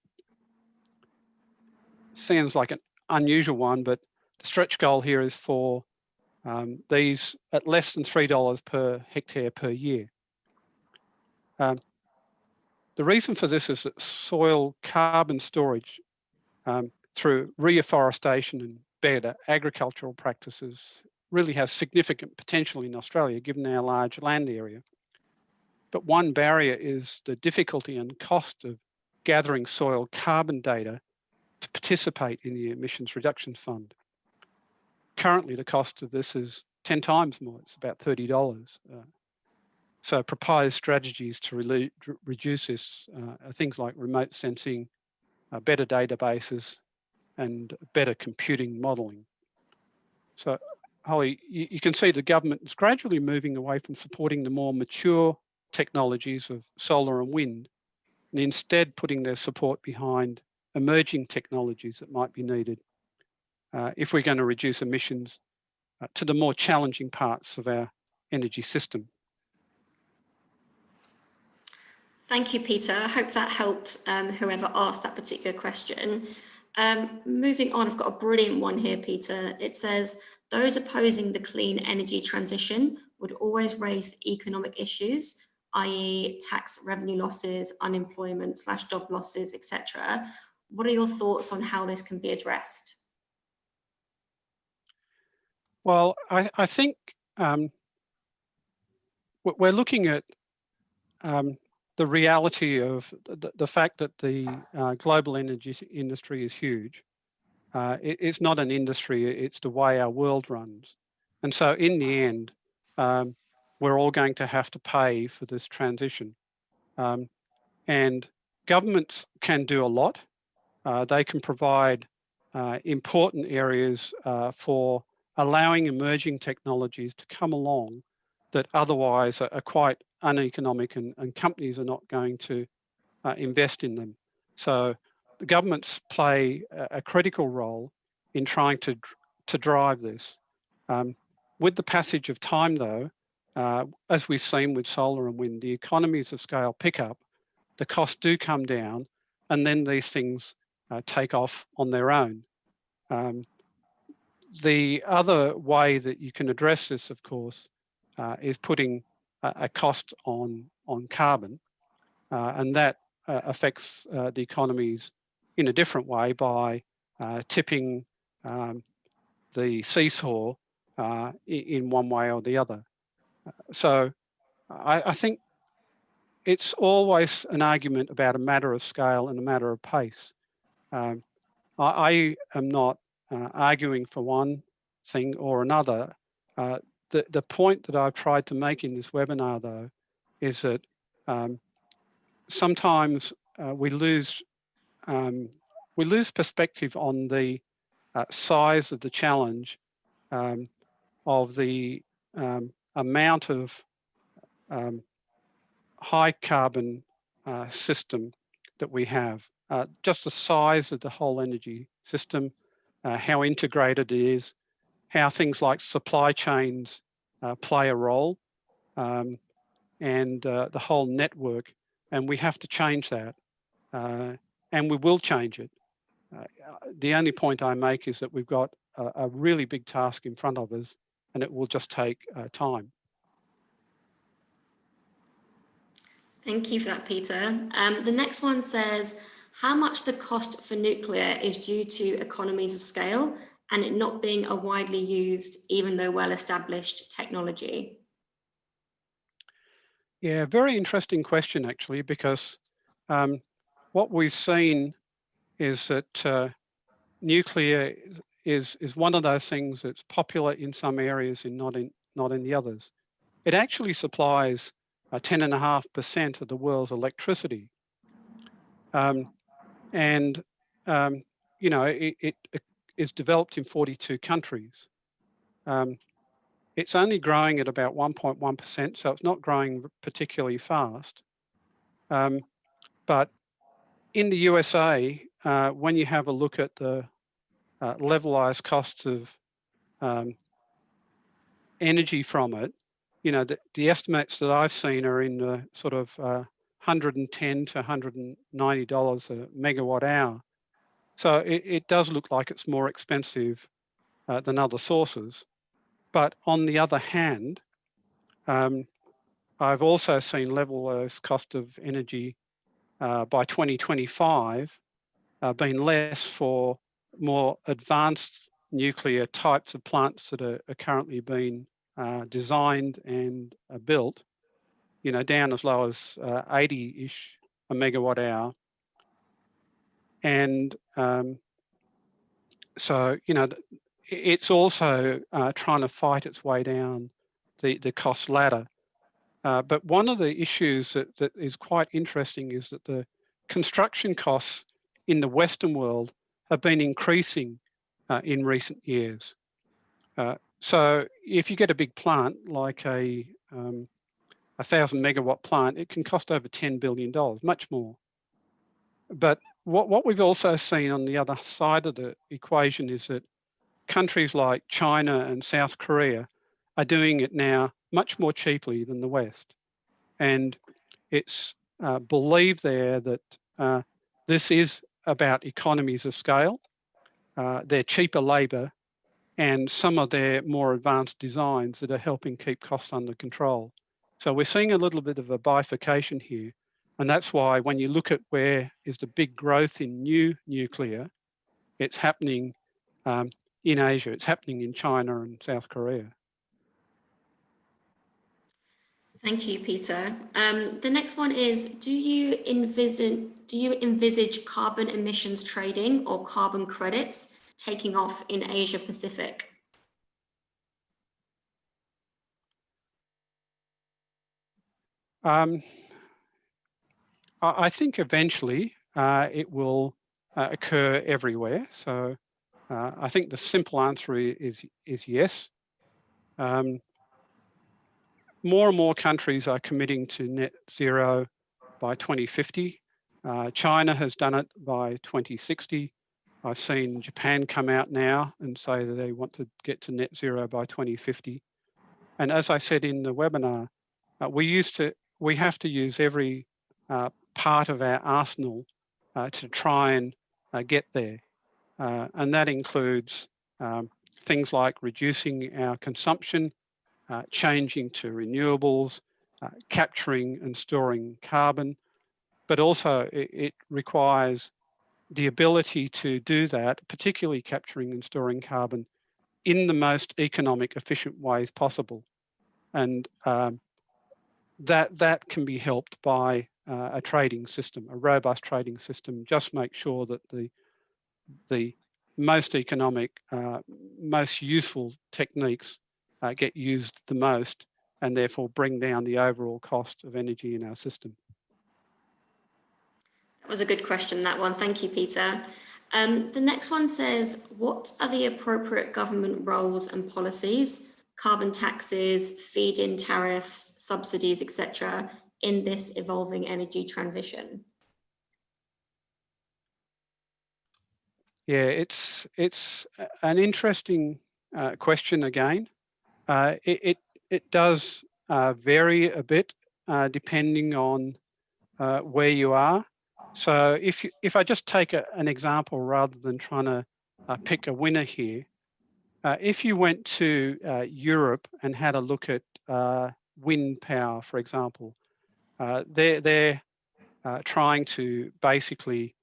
Sounds like an unusual one, but the stretch goal here is for these at less than $3 per hectare per year. The reason for this is that soil carbon storage through reforestation and better agricultural practices really has significant potential in Australia, given our large land area. But one barrier is the difficulty and cost of gathering soil carbon data to participate in the Emissions Reduction Fund. Currently, the cost of this is 10 times more. It's about $30. So proposed strategies to reduce this are things like remote sensing, better databases, and better computing modelling. So, Holly, you can see the government is gradually moving away from supporting the more mature technologies of solar and wind, and instead putting their support behind emerging technologies that might be needed if we're going to reduce emissions to the more challenging parts of our energy system. Thank you, Peter. I hope that helped whoever asked that particular question. Moving on, I've got a brilliant one here, Peter. It says, those opposing the clean energy transition would always raise the economic issues, i.e. tax revenue losses, unemployment / job losses, etc. What are your thoughts on how this can be addressed? Well, I think we're looking at the reality of the fact that the global energy industry is huge. It's not an industry, it's the way our world runs. And so in the end, we're all going to have to pay for this transition. And governments can do a lot. They can provide important areas for allowing emerging technologies to come along that otherwise are quite uneconomic and companies are not going to invest in them. So the governments play a critical role in trying to drive this. With the passage of time though, as we've seen with solar and wind, the economies of scale pick up, the costs do come down, and then these things take off on their own. The other way that you can address this, of course, is putting a cost on carbon, and that affects the economies in a different way by tipping the seesaw in one way or the other. So I think it's always an argument about a matter of scale and a matter of pace. I am not arguing for one thing or another. The point that I've tried to make in this webinar, though, is that sometimes we lose perspective on the size of the challenge, of the amount of high carbon system that we have. Just the size of the whole energy system, how integrated it is, how things like supply chains play a role, and the whole network. And we have to change that, and we will change it. The only point I make is that we've got a really big task in front of us, and it will just take time. Thank you for that, Peter. The next one says, how much the cost for nuclear is due to economies of scale and it not being a widely used, even though well-established technology? Yeah, very interesting question, actually, because what we've seen is that nuclear is one of those things that's popular in some areas and not in the others. It actually supplies 10.5% of the world's electricity. And you know, it is developed in 42 countries. It's only growing at about 1.1%, so it's not growing particularly fast. But in the USA, when you have a look at the levelized costs of energy from it, you know, the estimates that I've seen are in the sort of $110 to $190 a megawatt hour. So it does look like it's more expensive than other sources. But on the other hand, I've also seen levelized cost of energy by 2025 being less for more advanced nuclear types of plants that are currently being designed and built, you know, down as low as 80-ish a megawatt hour. And so, you know, it's also trying to fight its way down the cost ladder. But one of the issues that is quite interesting is that the construction costs in the Western world have been increasing in recent years. So if you get a big plant like a 1,000 megawatt plant, it can cost over $10 billion, much more. But what we've also seen on the other side of the equation is that countries like China and South Korea are doing it now much more cheaply than the West. And it's believed there that this is about economies of scale, their cheaper labour, and some of their more advanced designs that are helping keep costs under control. So we're seeing a little bit of a bifurcation here. And that's why when you look at where is the big growth in new nuclear, it's happening in Asia, it's happening in China and South Korea. Thank you, Peter. The next one is, do you envisage carbon emissions trading or carbon credits taking off in Asia Pacific? I think eventually it will occur everywhere. So I think the simple answer is yes. More and more countries are committing to net zero by 2050. China has done it by 2060. I've seen Japan come out now and say that they want to get to net zero by 2050. And as I said in the webinar, we have to use every part of our arsenal to try and get there. And that includes things like reducing our consumption, changing to renewables, capturing and storing carbon, but also it requires the ability to do that, particularly capturing and storing carbon in the most economic, efficient ways possible. And that can be helped by a trading system, a robust trading system. Just make sure that the most economic, most useful techniques get used the most, and therefore bring down the overall cost of energy in our system. That was a good question, that one. Thank you, Peter. The next one says, what are the appropriate government roles and policies, carbon taxes, feed-in tariffs, subsidies, etc., in this evolving energy transition? Yeah, it's an interesting question again. It does vary a bit depending on where you are. So if I just take an example rather than trying to pick a winner here, if you went to Europe and had a look at wind power, for example, they're trying to basically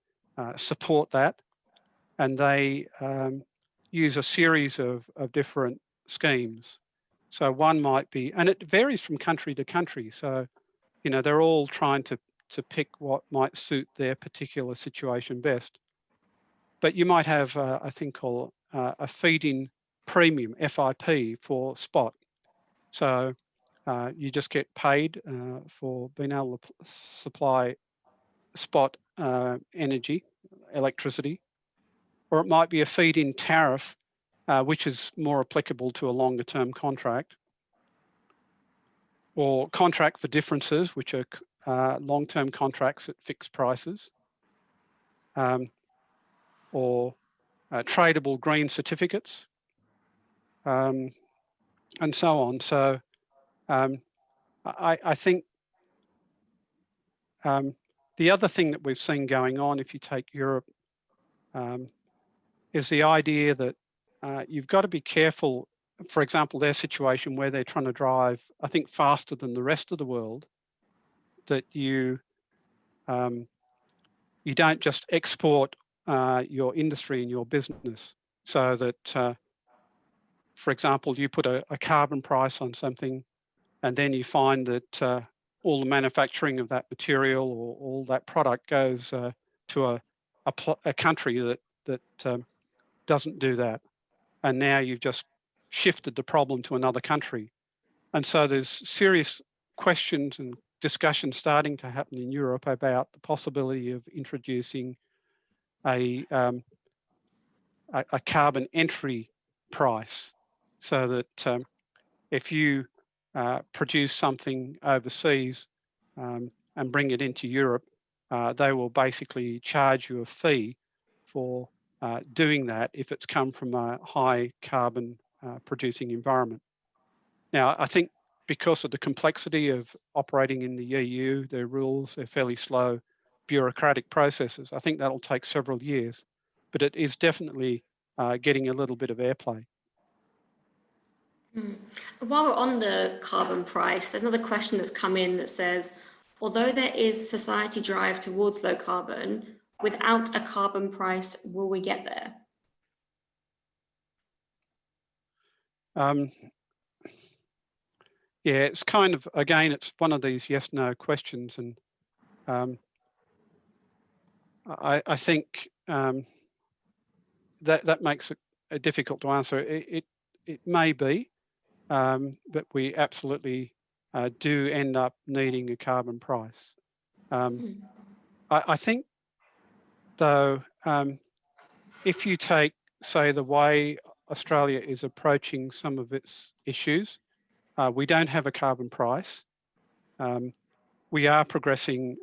support that, and they use a series of different schemes. So one might be, and it varies from country to country. So, you know, they're all trying to pick what might suit their particular situation best. But you might have a thing called a feed-in premium, FIP, for spot. So you just get paid for being able to supply spot energy, electricity. Or it might be a feed-in tariff, which is more applicable to a longer term contract. Or contract for differences, which are long-term contracts at fixed prices. Or tradable green certificates, and so on. So I think the other thing that we've seen going on, if you take Europe, is the idea that you've got to be careful. For example, their situation where they're trying to drive, I think, faster than the rest of the world, that you don't just export your industry and your business, so that, for example, you put a carbon price on something, and then you find that all the manufacturing of that material or all that product goes to a country that doesn't do that. And now you've just shifted the problem to another country. And so there's serious questions and discussions starting to happen in Europe about the possibility of introducing a carbon entry price, so that if you produce something overseas and bring it into Europe, they will basically charge you a fee for doing that if it's come from a high carbon producing environment. Now, I think because of the complexity of operating in the EU, their rules, they're fairly slow bureaucratic processes. I think that'll take several years, but it is definitely getting a little bit of airplay. While we're on the carbon price, there's another question that's come in that says, although there is society drive towards low carbon, without a carbon price, will we get there? Yeah, it's kind of, again, it's one of these yes/no questions, and I think that makes it difficult to answer. It may be, but we absolutely do end up needing a carbon price. I think, though, if you take, say, the way Australia is approaching some of its issues, we don't have a carbon price. We are progressing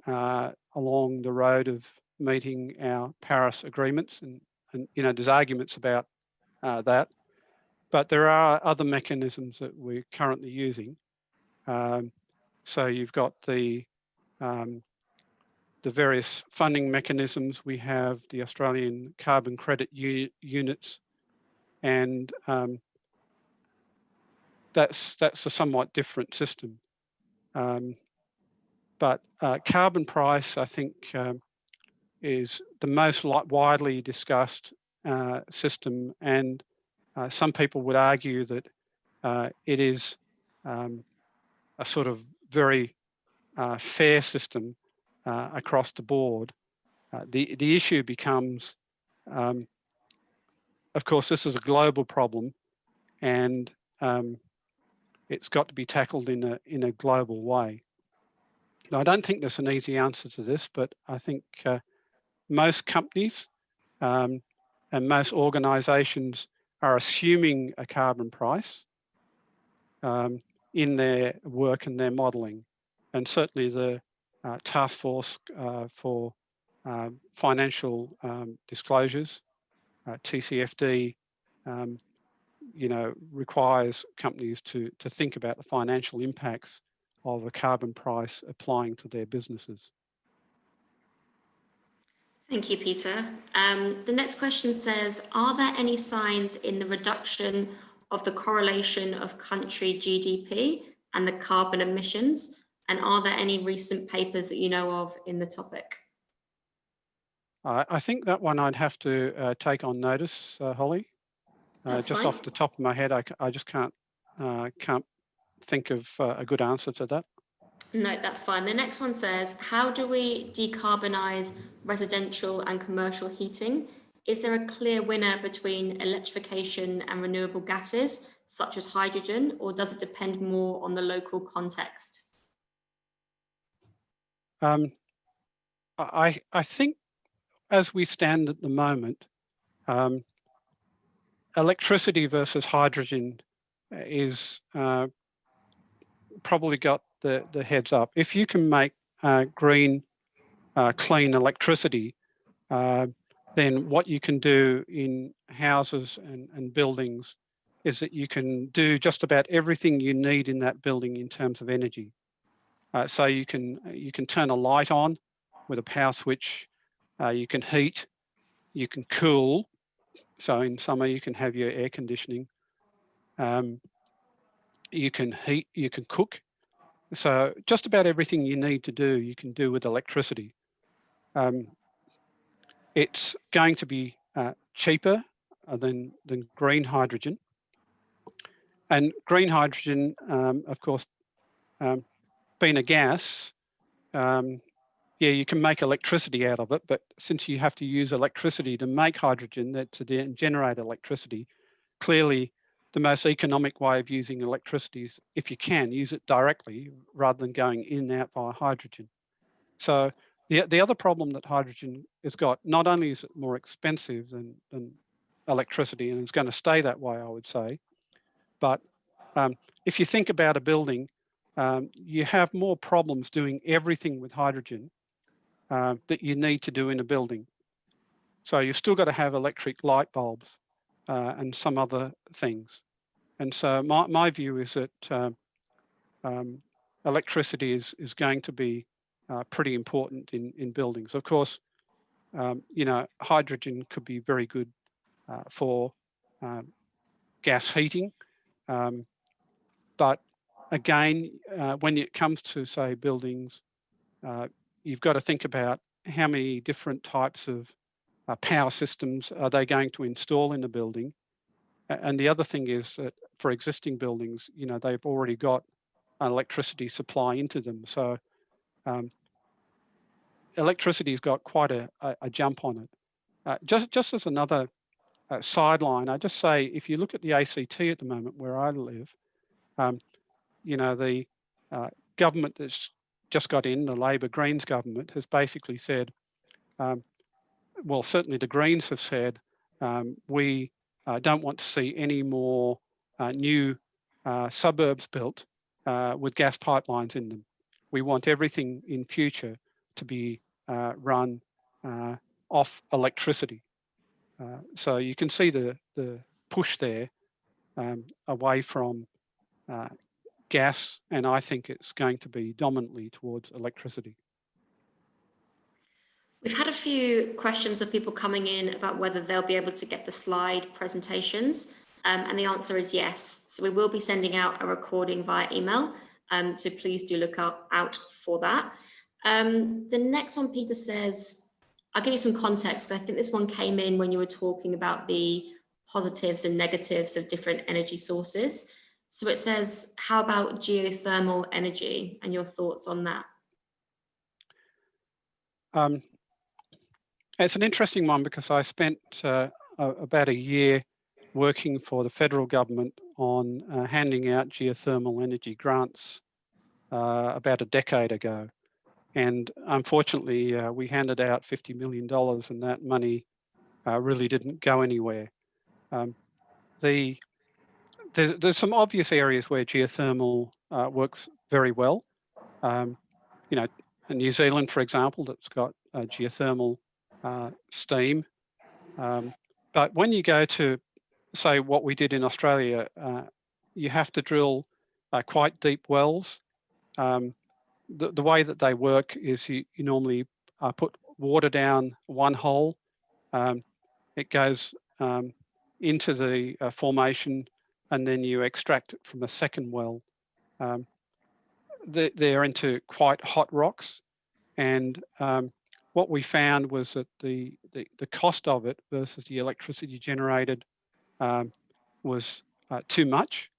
along the road of meeting our Paris agreements, and you know, there's arguments about that, but there are other mechanisms that we're currently using. So you've got the various funding mechanisms. We have the Australian carbon credit units, and that's a somewhat different system. But carbon price, I think, is the most widely discussed system, and some people would argue that it is a sort of very fair system across the board. The issue becomes of course, this is a global problem, and it's got to be tackled in a global way. Now, I don't think there's an easy answer to this, but I think most companies and most organisations are assuming a carbon price in their work and their modelling, and certainly the task force for financial disclosures, TCFD, requires companies to think about the financial impacts of a carbon price applying to their businesses. Thank you, Peter. The next question says, are there any signs in the reduction of the correlation of country GDP and the carbon emissions? And are there any recent papers that you know of in the topic? I think that one I'd have to take on notice, Holly. Just fine. off the top of my head, I just can't think of a good answer to that. No, that's fine. The next one says, how do we decarbonise residential and commercial heating? Is there a clear winner between electrification and renewable gases, such as hydrogen, or does it depend more on the local context? I think as we stand at the moment, electricity versus hydrogen is probably got the heads up. If you can make green, clean electricity, then what you can do in houses and buildings is that you can do just about everything you need in that building in terms of energy. So you can turn a light on with a power switch, you can heat, you can cool. So in summer you can have your air conditioning. You can heat, you can cook. So just about everything you need to do, you can do with electricity. It's going to be cheaper than green hydrogen. And green hydrogen, of course, being a gas, yeah, you can make electricity out of it, but since you have to use electricity to make hydrogen, to generate electricity, clearly the most economic way of using electricity is, if you can, use it directly rather than going in and out via hydrogen. So the other problem that hydrogen has got, not only is it more expensive than electricity, and it's going to stay that way, I would say, but if you think about a building, you have more problems doing everything with hydrogen that you need to do in a building. So you've still got to have electric light bulbs and some other things. And so my view is that electricity is going to be pretty important in buildings. Of course, hydrogen could be very good for gas heating. But again, when it comes to, say, buildings, you've got to think about how many different types of power systems are they going to install in a building. And the other thing is that for existing buildings, they've already got an electricity supply into them. So electricity's got quite a jump on it. Just as another sideline, I just say, if you look at the ACT at the moment where I live, the government that's just got in, the Labor Greens government, has basically said, well, certainly the Greens have said, we don't want to see any more new suburbs built with gas pipelines in them. We want everything in future to be run off electricity. So you can see the push there away from gas, and I think it's going to be dominantly towards electricity. We've had a few questions of people coming in about whether they'll be able to get the slide presentations, and the answer is yes. So we will be sending out a recording via email, so please do look out for that. The next one, Peter says, I'll give you some context. I think this one came in when you were talking about the positives and negatives of different energy sources. So it says, how about geothermal energy and your thoughts on that? It's an interesting one because I spent about a year working for the federal government on handing out geothermal energy grants about a decade ago. And unfortunately, we handed out $50 million and that money really didn't go anywhere. There's some obvious areas where geothermal works very well. You know, in New Zealand, for example, that's got geothermal steam. But when you go to, say, what we did in Australia, you have to drill quite deep wells. The way that they work is you normally put water down one hole. It goes into the formation, and then you extract it from a second well. They're into quite hot rocks, and what we found was that the cost of it versus the electricity generated was too much.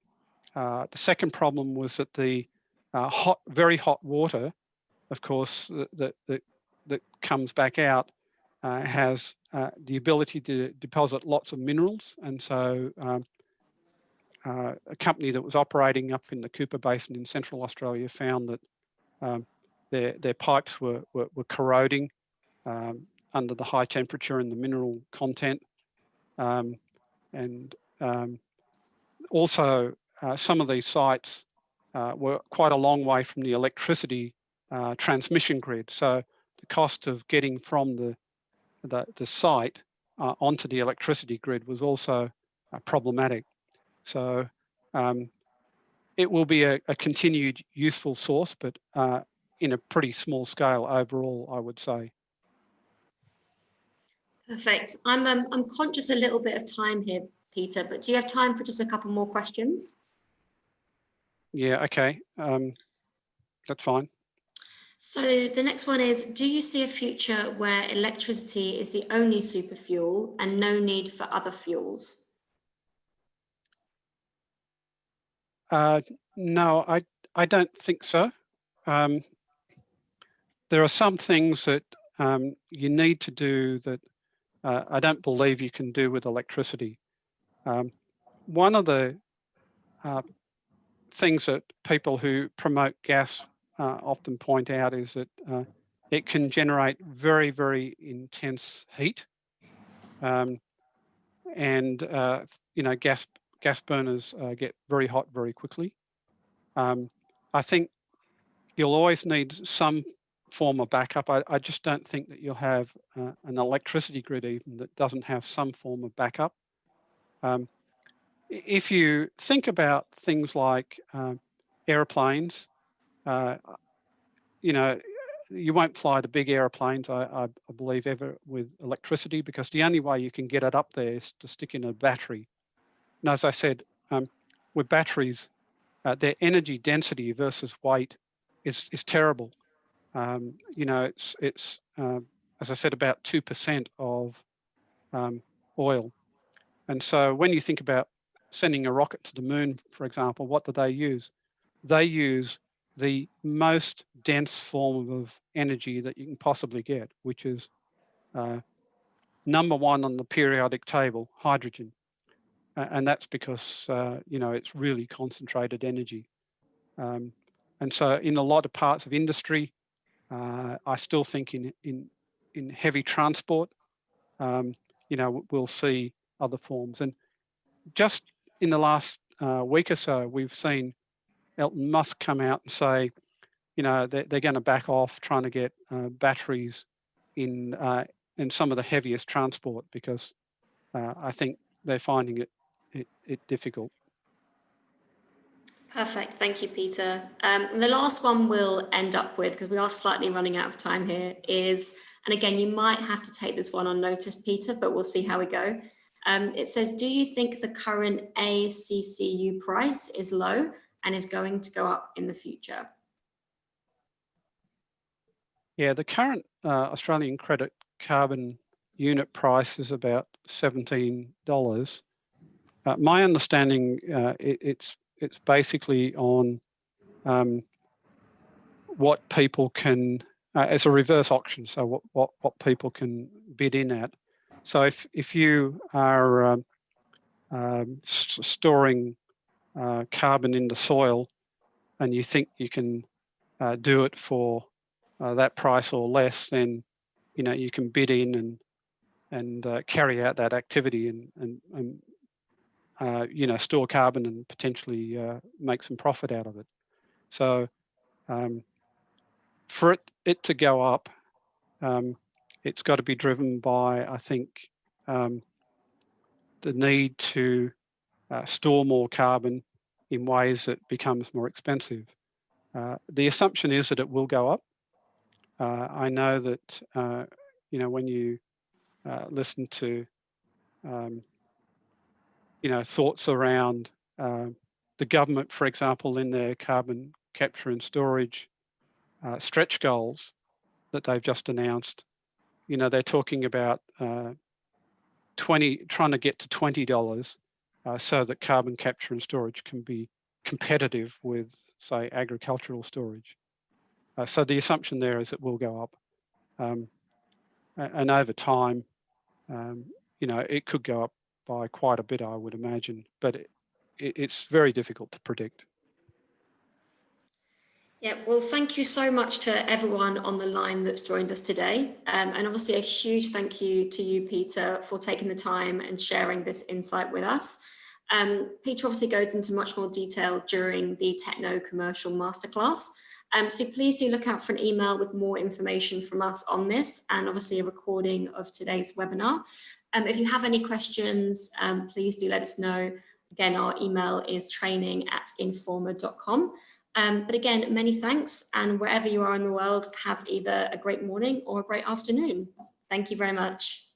The second problem was that the very hot water, of course, that comes back out has the ability to deposit lots of minerals. And so a company that was operating up in the Cooper Basin in Central Australia found that their pipes were corroding under the high temperature and the mineral content. Also, some of these sites were quite a long way from the electricity transmission grid. So the cost of getting from the site onto the electricity grid was also problematic. So it will be a continued useful source, but in a pretty small scale overall, I would say. Perfect. I'm conscious a little bit of time here, Peter, but do you have time for just a couple more questions? Yeah, okay. That's fine. So the next one is, do you see a future where electricity is the only super fuel and no need for other fuels? No, I don't think so. There are some things that you need to do that I don't believe you can do with electricity. One of the things that people who promote gas often point out is that it can generate very, very intense heat. And you know, gas burners get very hot very quickly. I think you'll always need some form of backup. I just don't think that you'll have an electricity grid even that doesn't have some form of backup. If you think about things like airplanes, you know, you won't fly the big airplanes, I believe, ever with electricity, because the only way you can get it up there is to stick in a battery. And as I said, with batteries, their energy density versus weight is terrible. You know, it's as I said, about 2% of oil. And so when you think about sending a rocket to the moon, for example, what do they use? They use the most dense form of energy that you can possibly get, which is number one on the periodic table, hydrogen. And that's because, you know, it's really concentrated energy. And so in a lot of parts of industry, I still think in heavy transport, you know, we'll see other forms. And just in the last week or so, we've seen Elon Musk come out and say, you know, they're going to back off trying to get batteries in some of the heaviest transport, because I think they're finding it difficult. Perfect. Thank you, Peter. And the last one we'll end up with, because we are slightly running out of time here, is, and again, you might have to take this one on notice, Peter, but we'll see how we go. It says, do you think the current ACCU price is low and is going to go up in the future? Yeah, the current Australian credit carbon unit price is about $17. My understanding, it's basically on what people can, it's a reverse auction, so what people can bid in at. So if you are storing carbon in the soil and you think you can do it for that price or less, then you can bid in and carry out that activity and store carbon and potentially make some profit out of it. So for it to go up, it's got to be driven by, I think, the need to store more carbon in ways that becomes more expensive. The assumption is that it will go up. I know that when you listen to thoughts around the government, for example, in their carbon capture and storage stretch goals that they've just announced, they're talking about trying to get to $20 so that carbon capture and storage can be competitive with, say, agricultural storage. So the assumption there is it will go up. And over time, it could go up by quite a bit, I would imagine, but it's very difficult to predict. Yeah, well, thank you so much to everyone on the line that's joined us today. And obviously a huge thank you to you, Peter, for taking the time and sharing this insight with us. Peter obviously goes into much more detail during the Techno Commercial Masterclass. So please do look out for an email with more information from us on this, and obviously a recording of today's webinar. If you have any questions, please do let us know. Again, our email is training@informa.com. But again, many thanks, and wherever you are in the world, have either a great morning or a great afternoon. Thank you very much.